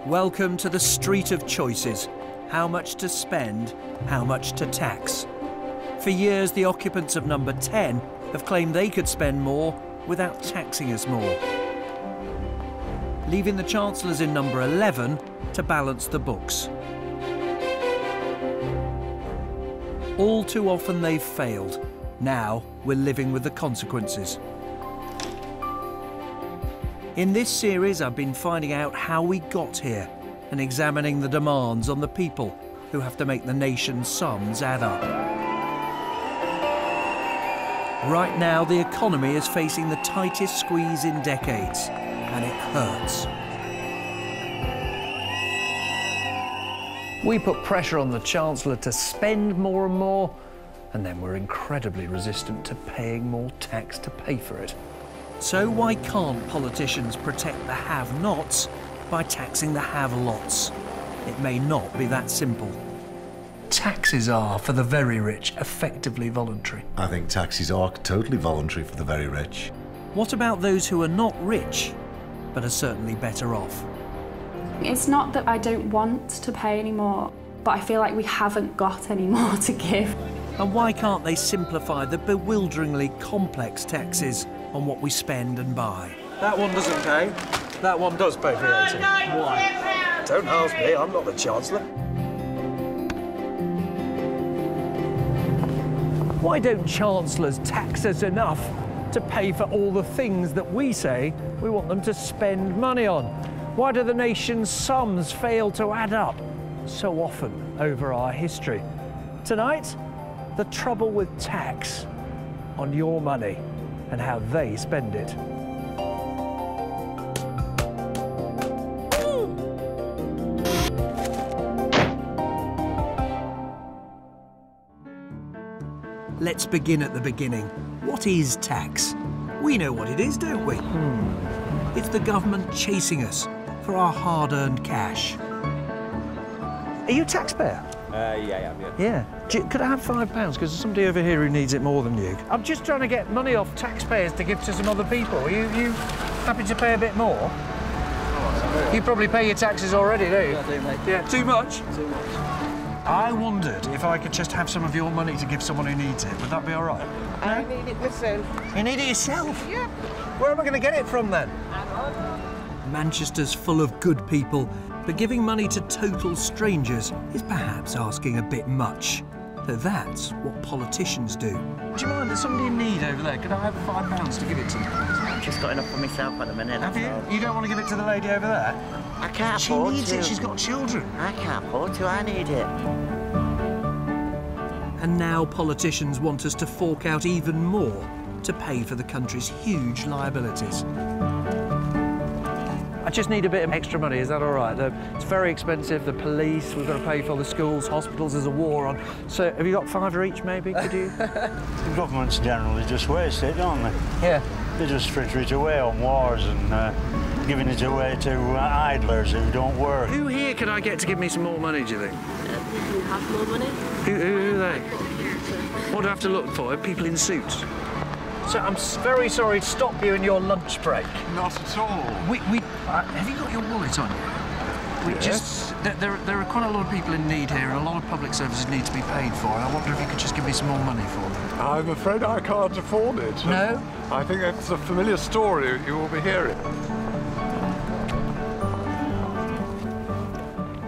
Welcome to the street of choices. How much to spend, how much to tax. For years, the occupants of number 10 have claimed they could spend more without taxing us more, leaving the Chancellors in number 11 to balance the books. All too often they've failed. Now we're living with the consequences. In this series, I've been finding out how we got here and examining the demands on the people who have to make the nation's sums add up. Right now, the economy is facing the tightest squeeze in decades, and it hurts. We put pressure on the Chancellor to spend more and more, and then we're incredibly resistant to paying more tax to pay for it. So why can't politicians protect the have-nots by taxing the have-lots? It may not be that simple. Taxes are, for the very rich, effectively voluntary. I think taxes are totally voluntary for the very rich. What about those who are not rich, but are certainly better off? It's not that I don't want to pay anymore, but I feel like we haven't got any more to give. And why can't they simplify the bewilderingly complex taxes on what we spend and buy? That one doesn't pay. That one does pay VAT. Why? Don't ask me, I'm not the Chancellor. Why don't Chancellors tax us enough to pay for all the things that we say we want them to spend money on? Why do the nation's sums fail to add up so often over our history? Tonight, the trouble with tax on your money and how they spend it. Let's begin at the beginning. What is tax? We know what it is, don't we? It's the government chasing us for our hard-earned cash. Are you a taxpayer? Yeah, I am, yeah. Yeah. Could I have £5? Because there's somebody over here who needs it more than you. I'm just trying to get money off taxpayers to give to some other people. Are you happy to pay a bit more? Oh, you probably pay your taxes already, don't you? Yeah, I do, mate. Yeah, too much? Too much. I wondered if I could just have some of your money to give someone who needs it. Would that be all right? I need it myself. You need it yourself? Yeah. Where am I going to get it from, then? Manchester's full of good people, but giving money to total strangers is perhaps asking a bit much. Though that's what politicians do. Do you mind? There's somebody in need over there. Could I have £5 to give it to them? I've just got enough for myself at the minute. Have you? You don't want to give it to the lady over there? I can't She afford needs to. it. She's got children. I can't afford to. I need it. And now politicians want us to fork out even more to pay for the country's huge liabilities. I just need a bit of extra money, is that all right? It's very expensive, the police, we've got to pay for the schools, hospitals, there's a war on. So have you got £5 each, maybe, could you? The governments generally just waste it, don't they? Yeah. They just fritter it away on wars and giving it away to idlers who don't work. Who here could I get to give me some more money, do you think? You have more money. Who are they? What do I have to look for? People in suits? So I'm very sorry to stop you in your lunch break. Not at all. Have you got your wallet on you? There are quite a lot of people in need here, and a lot of public services need to be paid for. And I wonder if you could just give me some more money for them. I'm afraid I can't afford it. No? I think it's a familiar story you will be hearing.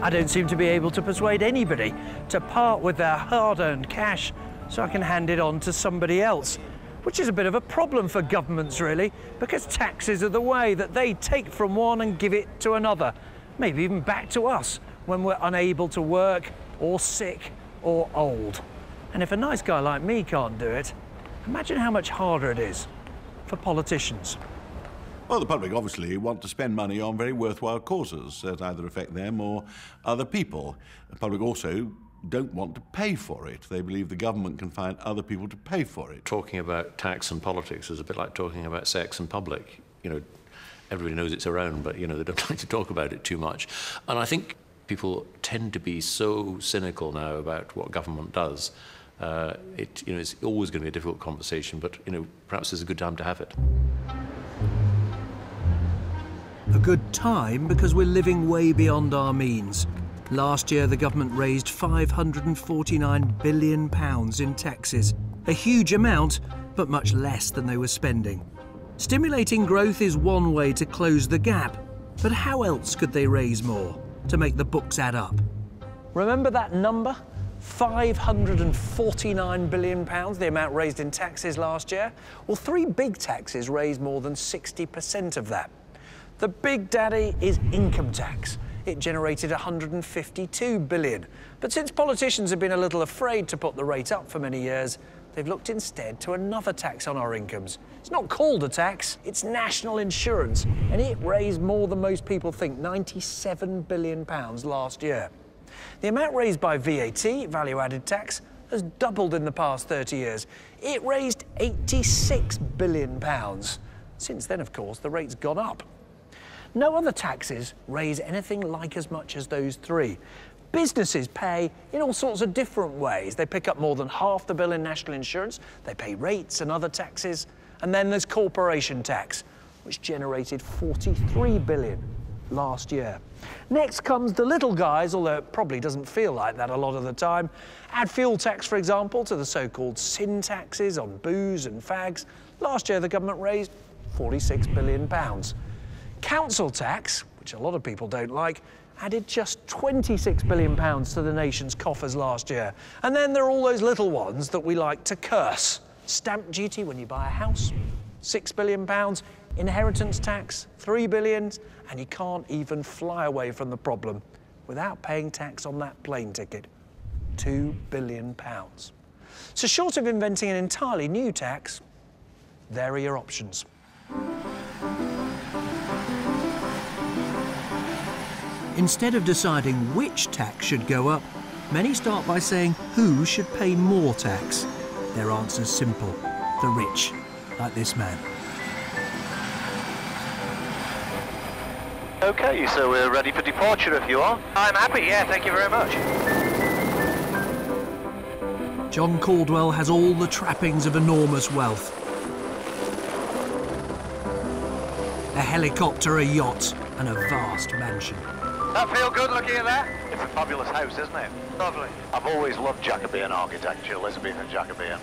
I don't seem to be able to persuade anybody to part with their hard-earned cash so I can hand it on to somebody else, which is a bit of a problem for governments, really, because taxes are the way that they take from one and give it to another, maybe even back to us when we're unable to work or sick or old. And if a nice guy like me can't do it, imagine how much harder it is for politicians. Well, the public obviously want to spend money on very worthwhile causes that either affect them or other people. The public also don't want to pay for it. They believe the government can find other people to pay for it. Talking about tax and politics is a bit like talking about sex and public. You know, everybody knows it's around, but, you know, they don't like to talk about it too much. And I think people tend to be so cynical now about what government does. It's always going to be a difficult conversation, but, you know, perhaps it's a good time to have it. A good time because we're living way beyond our means. Last year, the government raised £549 billion in taxes. A huge amount, but much less than they were spending. Stimulating growth is one way to close the gap, but how else could they raise more to make the books add up? Remember that number? £549 billion, the amount raised in taxes last year? Well, 3 big taxes raised more than 60% of that. The big daddy is income tax. It generated £152 billion. But since politicians have been a little afraid to put the rate up for many years, they've looked instead to another tax on our incomes. It's not called a tax, it's national insurance, and it raised more than most people think, £97 billion last year. The amount raised by VAT, value-added tax, has doubled in the past 30 years. It raised £86 billion. Since then, of course, the rate's gone up. No other taxes raise anything like as much as those 3. Businesses pay in all sorts of different ways. They pick up more than half the bill in national insurance, they pay rates and other taxes, and then there's corporation tax, which generated £43 billion last year. Next comes the little guys, although it probably doesn't feel like that a lot of the time. Add fuel tax, for example, to the so-called sin taxes on booze and fags. Last year, the government raised £46 billion. Council tax, which a lot of people don't like, added just £26 billion to the nation's coffers last year. And then there are all those little ones that we like to curse. Stamp duty when you buy a house, £6 billion. Inheritance tax, £3 billion. And you can't even fly away from the problem without paying tax on that plane ticket, £2 billion. So short of inventing an entirely new tax, there are your options. Instead of deciding which tax should go up, many start by saying who should pay more tax. Their answer's simple: the rich, like this man. OK, so we're ready for departure if you are. I'm happy, yeah, thank you very much. John Caldwell has all the trappings of enormous wealth. A helicopter, a yacht, and a vast mansion. That feel good looking at that? It's a fabulous house, isn't it? Lovely. I've always loved Jacobean architecture, Elizabethan Jacobean.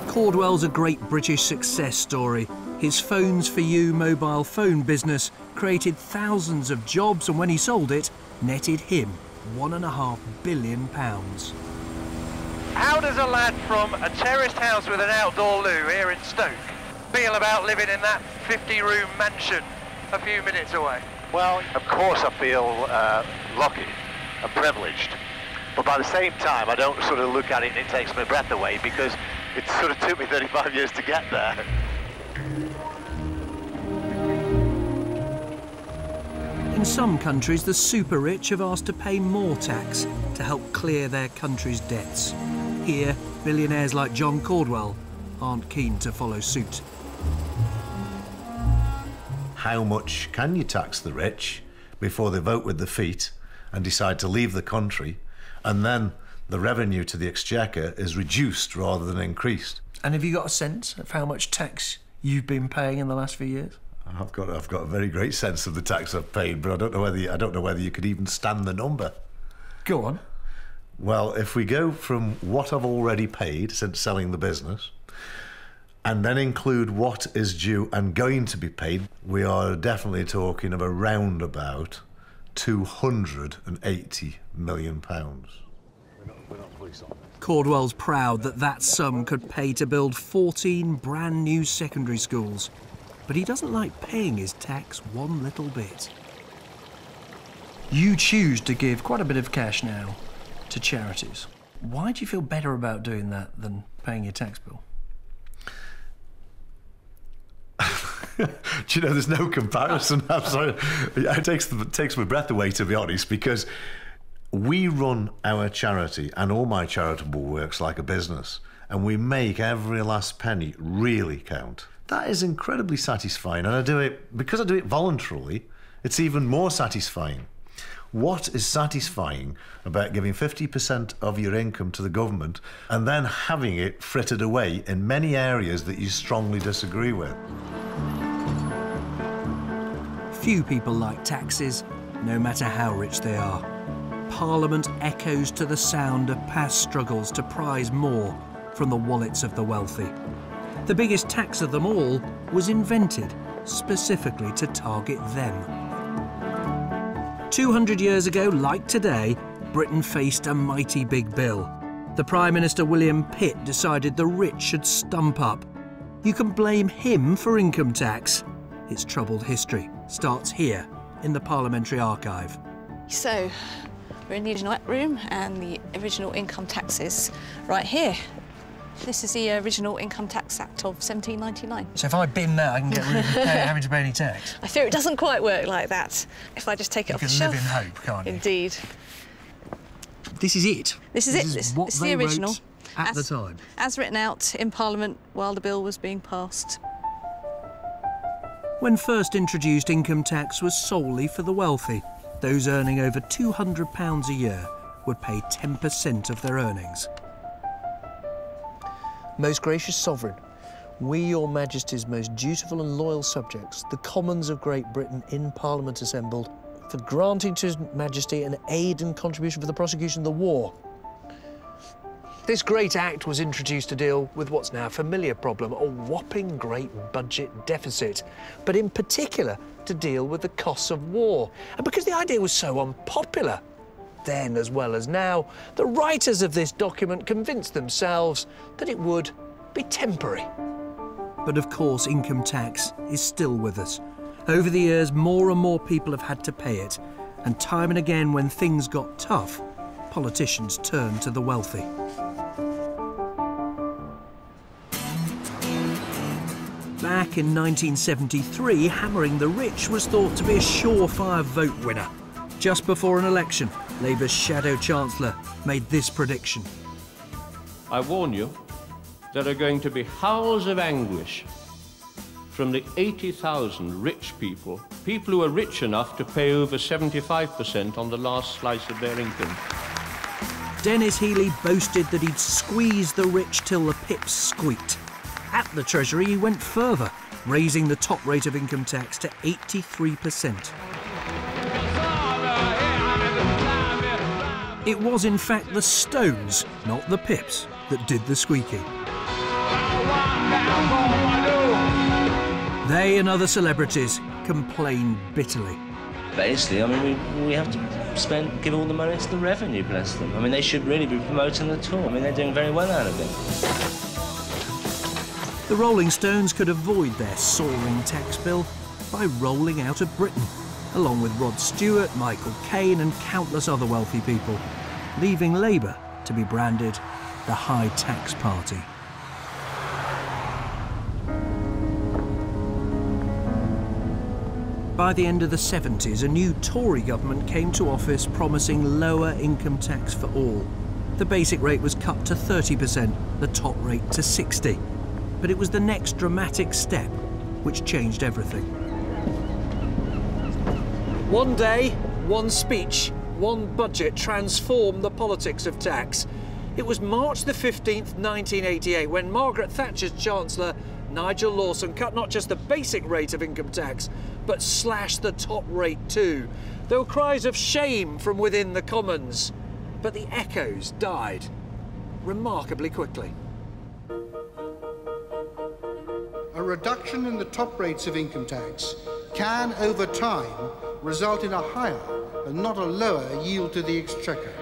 Caldwell's a great British success story. His Phones for You mobile phone business created thousands of jobs, and when he sold it, netted him £1.5 billion. How does a lad from a terraced house with an outdoor loo here in Stoke feel about living in that 50-room mansion a few minutes away? Well, of course I feel lucky and privileged, but by the same time I don't sort of look at it and it takes my breath away, because it sort of took me 35 years to get there. In some countries, the super rich have asked to pay more tax to help clear their country's debts. Here, billionaires like John Caldwell aren't keen to follow suit. How much can you tax the rich before they vote with their feet and decide to leave the country, and then the revenue to the exchequer is reduced rather than increased? And have you got a sense of how much tax you've been paying in the last few years? I've got a very great sense of the tax I've paid, but I don't know whether you could even stand the number. Go on. Well, if we go from what I've already paid since selling the business, and then include what is due and going to be paid, we are definitely talking of around about £280 million. Caldwell's proud that that sum could pay to build 14 brand new secondary schools. But he doesn't like paying his tax one little bit. You choose to give quite a bit of cash now to charities. Why do you feel better about doing that than paying your tax bill? Do you know, there's no comparison. I'm sorry. It takes my breath away, to be honest, because we run our charity and all my charitable works like a business, and we make every last penny really count. That is incredibly satisfying, and I do it because I do it voluntarily. It's even more satisfying. What is satisfying about giving 50% of your income to the government and then having it frittered away in many areas that you strongly disagree with? Few people like taxes, no matter how rich they are. Parliament echoes to the sound of past struggles to prize more from the wallets of the wealthy. The biggest tax of them all was invented specifically to target them. 200 years ago, like today, Britain faced a mighty big bill. The Prime Minister William Pitt decided the rich should stump up. You can blame him for income tax. Its troubled history starts here in the Parliamentary Archive. So, we're in the original Act room and the original income taxes right here. This is the original Income Tax Act of 1799. So if I bin that, I can get rid of having to pay any tax? I fear it doesn't quite work like that. If I just take it off the shelf... You can live in hope, can't you? Indeed. This is it? This is it. This is the original. Wrote at the time? As written out in Parliament while the bill was being passed. When first introduced, income tax was solely for the wealthy. Those earning over £200 a year would pay 10% of their earnings. Most gracious Sovereign, we, your Majesty's most dutiful and loyal subjects, the Commons of Great Britain in Parliament assembled, for granting to His Majesty an aid and contribution for the prosecution of the war. This great act was introduced to deal with what's now a familiar problem, a whopping great budget deficit, but in particular to deal with the costs of war. And because the idea was so unpopular, then as well as now, the writers of this document convinced themselves that it would be temporary. But of course, income tax is still with us. Over the years, more and more people have had to pay it, and time and again, when things got tough, politicians turned to the wealthy. Back in 1973, hammering the rich was thought to be a surefire vote winner. Just before an election, Labour's Shadow Chancellor made this prediction. I warn you, there are going to be howls of anguish from the 80,000 rich people who are rich enough to pay over 75% on the last slice of their income. Denis Healey boasted that he'd squeeze the rich till the pips squeaked. At the Treasury, he went further, raising the top rate of income tax to 83%. It was, in fact, the Stones, not the Pips, that did the squeaking. They and other celebrities complained bitterly. Basically, I mean, we have to give all the money to the revenue, bless them. I mean, they should really be promoting the tour. I mean, they're doing very well out of it. The Rolling Stones could avoid their soaring tax bill by rolling out of Britain, along with Rod Stewart, Michael Caine and countless other wealthy people, leaving Labour to be branded the High Tax Party. By the end of the 70s, a new Tory government came to office promising lower income tax for all. The basic rate was cut to 30%, the top rate to 60%. But it was the next dramatic step which changed everything. One day, one speech, one budget transformed the politics of tax. It was March the 15th, 1988, when Margaret Thatcher's Chancellor, Nigel Lawson, cut not just the basic rate of income tax, but slashed the top rate too. There were cries of shame from within the Commons, but the echoes died remarkably quickly. A reduction in the top rates of income tax can, over time, result in a higher and not a lower yield to the exchequer.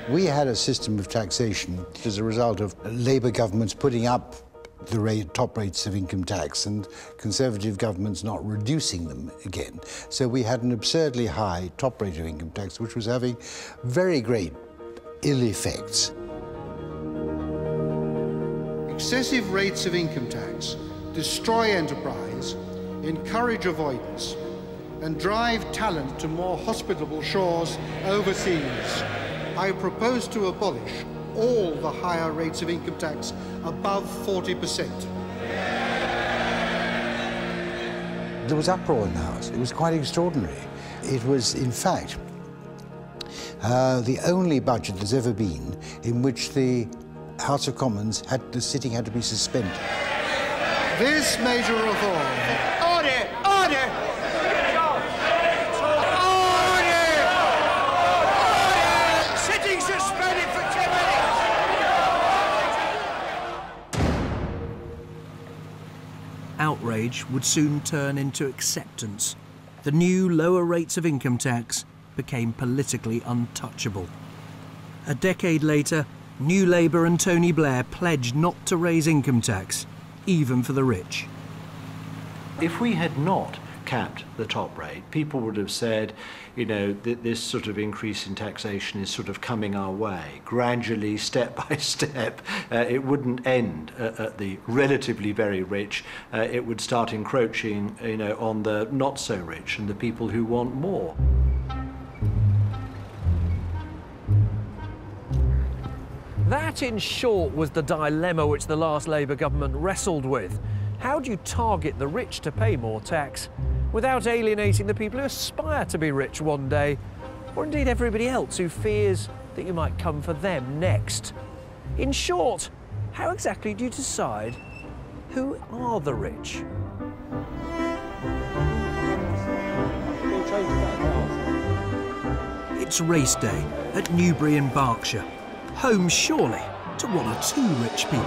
We had a system of taxation as a result of Labour governments putting up the top rates of income tax and Conservative governments not reducing them again. So we had an absurdly high top rate of income tax, which was having very great ill effects. Excessive rates of income tax destroy enterprise, encourage avoidance, and drive talent to more hospitable shores overseas. I propose to abolish all the higher rates of income tax above 40%. There was uproar in the House. It was quite extraordinary. It was, in fact, the only budget there's ever been in which the House of Commons the sitting had to be suspended. This major reform... Order! Order! Outrage would soon turn into acceptance. The new lower rates of income tax became politically untouchable. A decade later, New Labour and Tony Blair pledged not to raise income tax, even for the rich. If we had not capped the top rate, people would have said, you know, this sort of increase in taxation is sort of coming our way, gradually, step by step. It wouldn't end at the relatively very rich. It would start encroaching, you know, on the not so rich and the people who want more. That, in short, was the dilemma which the last Labour government wrestled with. How do you target the rich to pay more tax without alienating the people who aspire to be rich one day, or indeed everybody else who fears that you might come for them next? In short, how exactly do you decide who are the rich? It's race day at Newbury in Berkshire, home surely to one or two rich people.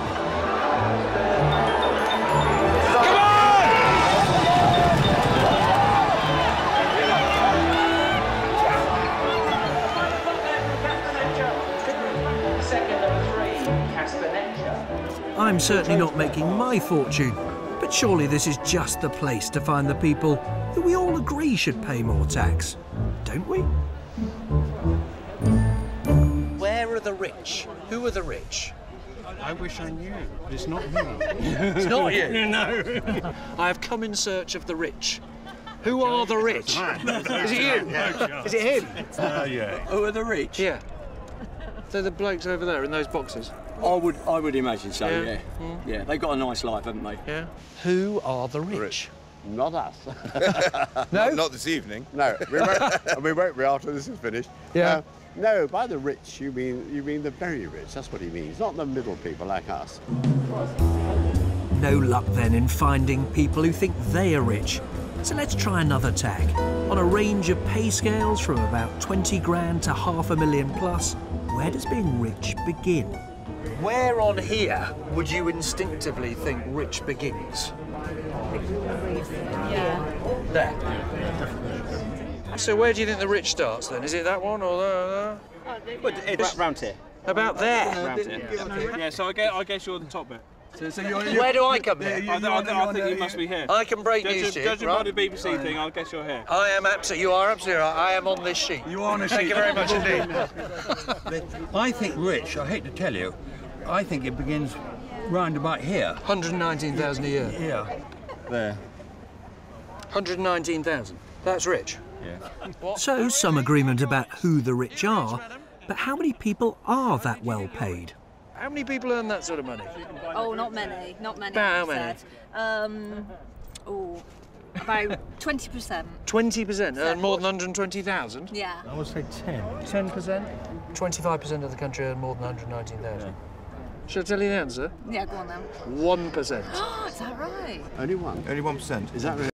I'm certainly not making my fortune, but surely this is just the place to find the people who we all agree should pay more tax, don't we? Where are the rich? Who are the rich? I wish I knew, but it's not me. It's not you? No. I have come in search of the rich. Who are the rich? Is it you? Is it him? Yeah. Who are the rich? Yeah. They're the blokes over there in those boxes. I would imagine so, yeah. Yeah, they've got a nice life, haven't they? Yeah. Who are the rich? Not us. No? Not this evening. No, we won't be after this is finished. Yeah. No, by the rich, you mean the very rich. That's what he means, not the middle people like us. No luck then in finding people who think they are rich. So let's try another tag. On a range of pay scales from about 20 grand to £500,000 plus, where does being rich begin? Where on here would you instinctively think rich begins? Yeah. There. So where do you think the rich starts then? Is it that one or that? But it's round here. About there? Round here. Yeah, so I guess you're the top bit. So where do I come in? I think you must be here. I can break news to you, Judging right? by the BBC thing, I guess you're here. I am absolutely. You are absolutely right. I am on this sheet. You are on a sheet. Thank you very much indeed. I think rich, I hate to tell you, I think it begins round about here. 119,000 a year. Yeah. There. 119,000. That's rich. Yeah. So some agreement about who the rich are, but how many people are that well paid? How many people earn that sort of money? Oh, not many. Not many. About how many? About 20%. 20% earn more than 120,000? Yeah. I would say 10. 10%? 25% of the country earn more than 119,000. Shall I tell you the answer? Yeah, go on then. 1%. Is that right? Only one? Only 1%. Is that really?